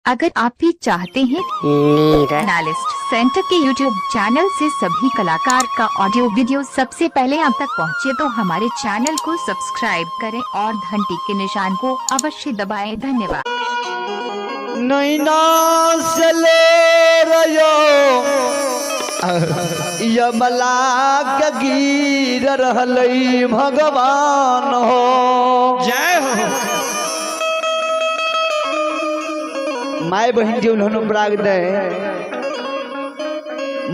अगर आप भी चाहते हैं एनालिस्ट सेंटर के यूट्यूब चैनल से सभी कलाकार का ऑडियो वीडियो सबसे पहले आप तक पहुंचे, तो हमारे चैनल को सब्सक्राइब करें और घंटी के निशान को अवश्य दबाएं। धन्यवाद। नैना से ले रयो यमला के गिर रहलई भगवान हो। जय हो। माय बहन के उन्होंने प्राग दे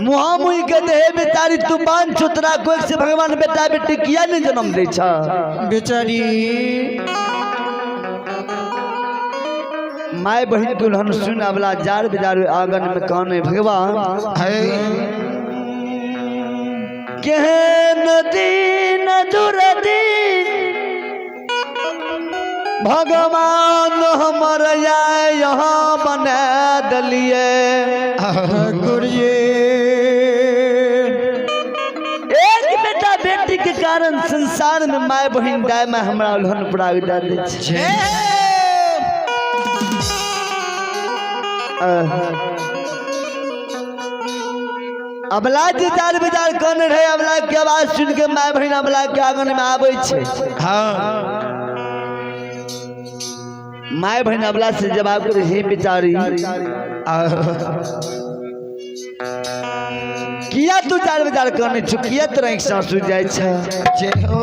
मुहा मुई के दे बेचारी तूफान चुतरा को से भगवान बेटा बेटी किया नहीं जन्म दे छा बेचारी। माय बहन के उन्होंने सुन अबला जार बेजार आंगन में कहने भगवान है के नदी नजुर दी भगवान हमर यहाँ बना दलिए गुरिये। एक बेटा बेटी के कारण संसार में माय बहन गाय में हमरा उल्हन प्राग दे दे छे। अबला जी जार बेजार कहने रहे अबला के आवाज सुन के माय बहन अबला के आंगन में आवे छे। हाँ माय बहन अबला से जवाब करे हे बेचारी किया तू जार बेजार कहने चुकिया तरह एक सांस सूझ जाए छा। जय हो।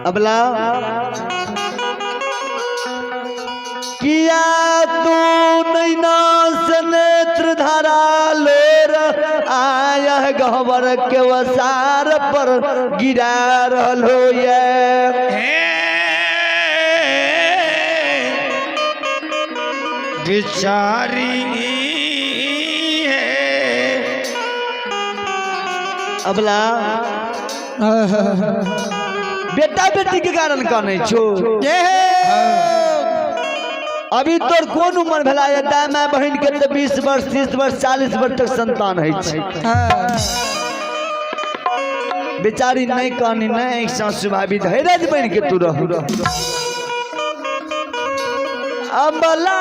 अबला किया तू नैना से नेत्र धारा लेर आया गहवर के वसार पर गिरा रहल हो ये बेचारी है। अबला बेटा बेटी के कारण कहने छो। अभी तोर कौन उम्र भेला है? माय बहन के तो 20 वर्ष 30 वर्ष 40 वर्ष तक संतान है बेचारी नहीं कहनी नहीं एक सांस सुभावी धैर्य बन के तू रह। अबला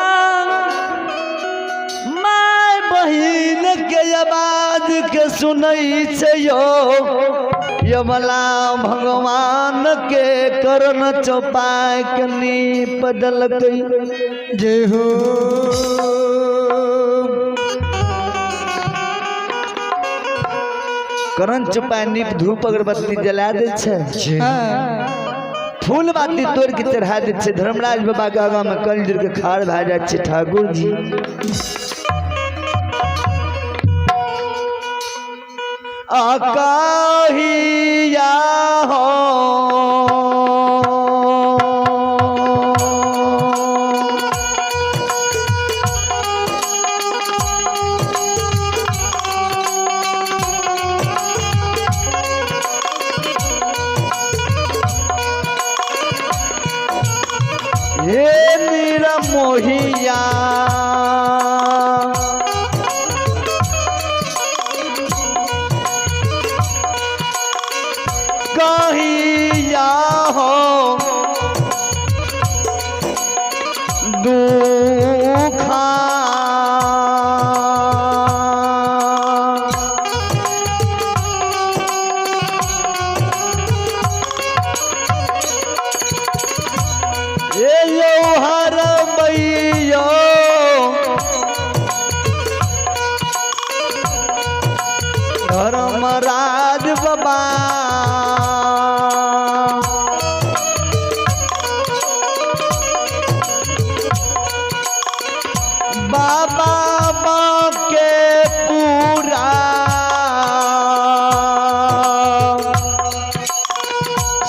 माय बहन के आवाज के सुनई छे यो यमला भगवान के करण चौपाई के नीप दलकई। जय हो। करण चौपाई नीप धूप अगरबत्ती जला दे छे। फूल बाती तोड़ के चढ़ा दे छे। धर्मराज बाबा के आगा में कल जुड़ के खाड़ भा जाए छे। ठाकुर जी आकाहिया हो हे मेरा मोहिया कहिया हो दुखा ये हर मैयो धर्मराज बाबा बाबा माँ के पूरा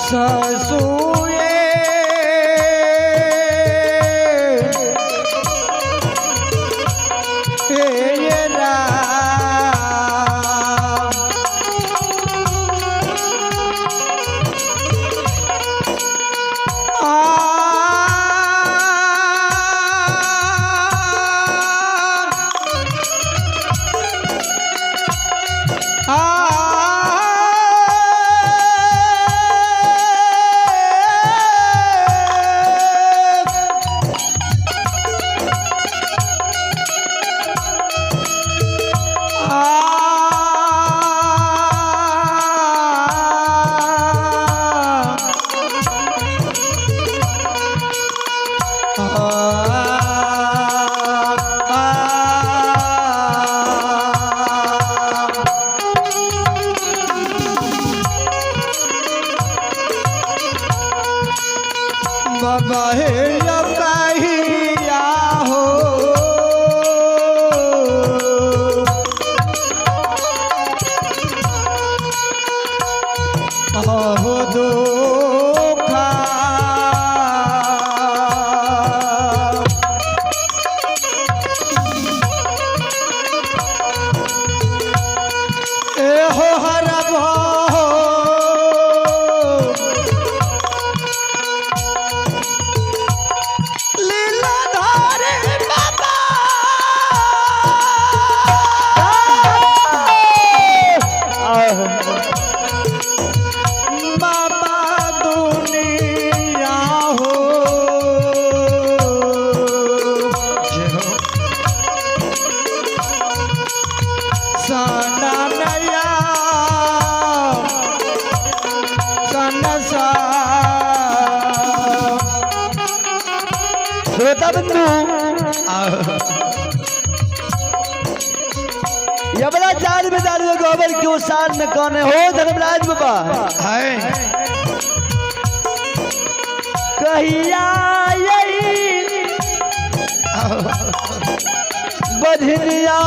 ससुए बाबा हे कहिया हो हो दुखा ए हो हर लीलाधारी बाबा बाबा दुनिया हो सना नया सनसा श्रोता बंधु यमला चार में दारू गोबर के उसान में कौन हो धर्मराज बाबा है कहिया यही बधनिया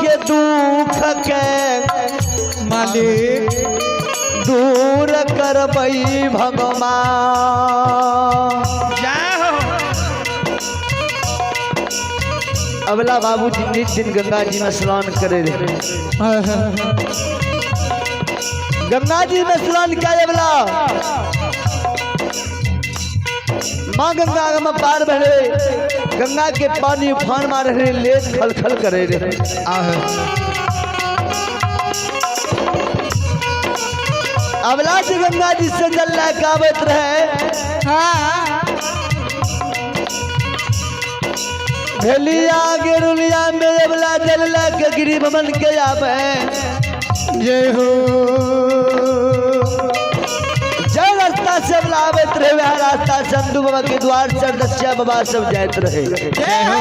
के दुख के मालिक दूर करबई भगवान। जय हो अबला बाबूजी नित दिन गंगा जी में स्नान करे रहे। गंगा जी में स्नान करे बला माँ गंगा में पार बढ़े गंगा के पानी उफान मार रहे ले खल खल करे रहे। अबला से गंगा जी से जल लावत रहे भेलिया गिरुलिया में अबला जल के गिरी भवन के आवे। जय हो जय रास्ता से अबला आवत रहे वह रास्ता चंदू बाबा के द्वार चढ़ दस्या बाबा सब जात रहे। जय हो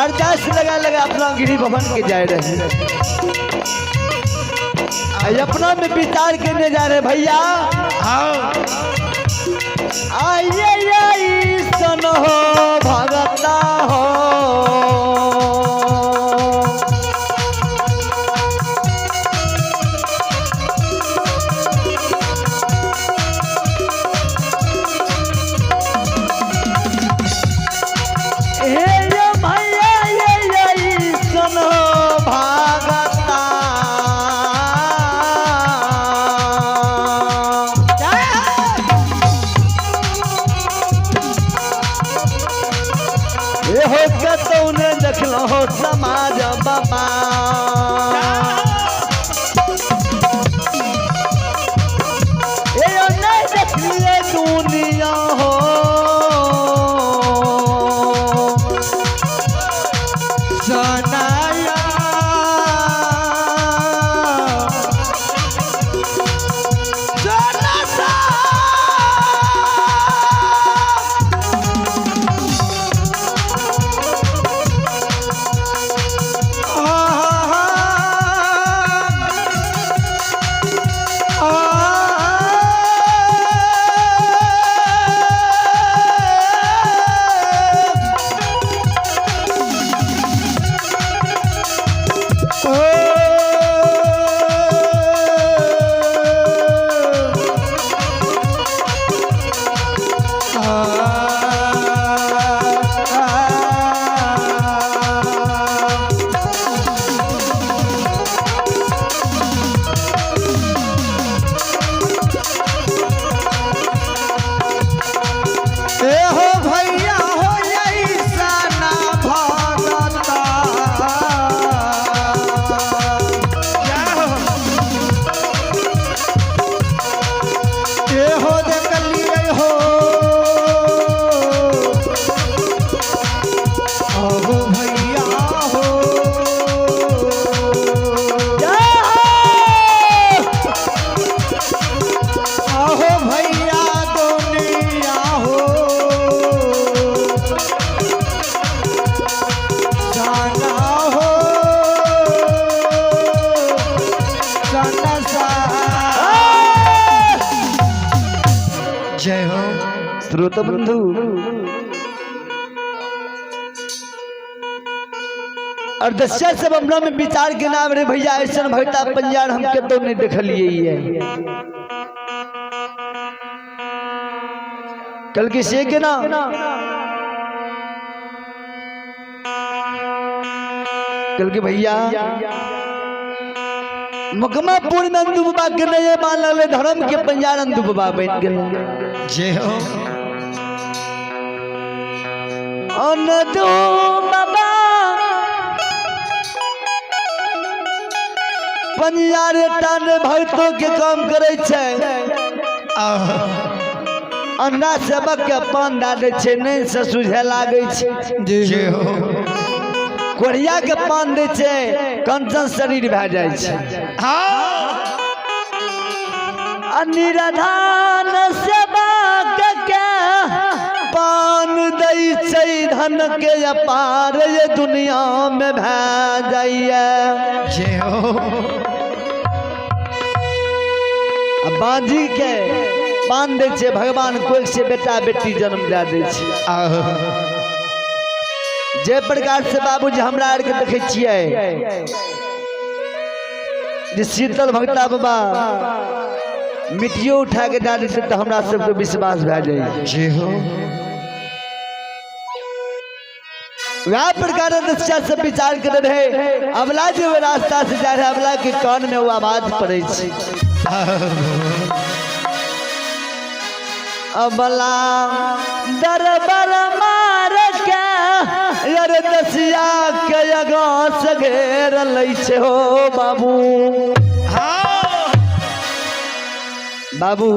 अरदास लगा लगा अपना गिरी भवन के जाए रहे। अपना में विचार करने जा रहे भैया आइए सन हो भगता हो देखलो हो समाज बाबा ये नहीं देखलिए दुनिया हो सनाया श्रोता बंधु और दस्या सब हमरा में विचार के नाम रे भैया ऐसा भगता पंजार हम के तो नहीं देखलिए है कल की से के ना कल के भैया मुकमापुर में अंधु बाबा के नए मान लगे धर्म के पंजार अंधु बाबा बैठ गए जय हो अंधु बाबा पंजार टान भक्तों के काम करे छे अन्ना सेवक के पान डाले छे नहीं से सुझे लागे छे जय हो कोढ़िया के पान दे छे कंचन शरीर भे जाय छे अनिराधान सेवक के पान दई छे धन के अपार ये दुनिया में भे जाइए जय हो बाजी के पान दे छे भगवान कोई से बेटा बेटी जन्म दे दे छे जे प्रकार से बाबूजी हमरा आर के देखे छियै जे शीतल भगता बाबा मिट्टियों उठा के डाल देते तो हमरा सबके विश्वास भे जाए जय हो वह प्रकार दस्या से विचार कर रहे अबला जो रास्ता से जा रहे अबला के कान में वो आवाज पड़े छे अबला दरबार मार के यार दसिया के अगास घेर लै छे हो बाबू बाबू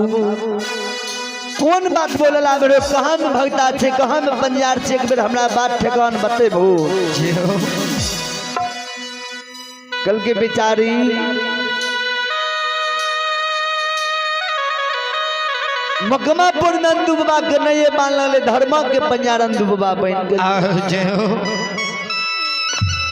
कौन बात बोले ला रे कहाँ में भगता छे कहाँ में पंजार छे एक बेर हमरा बात ठेकान बतेबू जय हो कल के बेचारी मकमापुर में अंधु बाबा के नए मान लगे धर्म के पंजार अंधु बाबा बन गए जय हो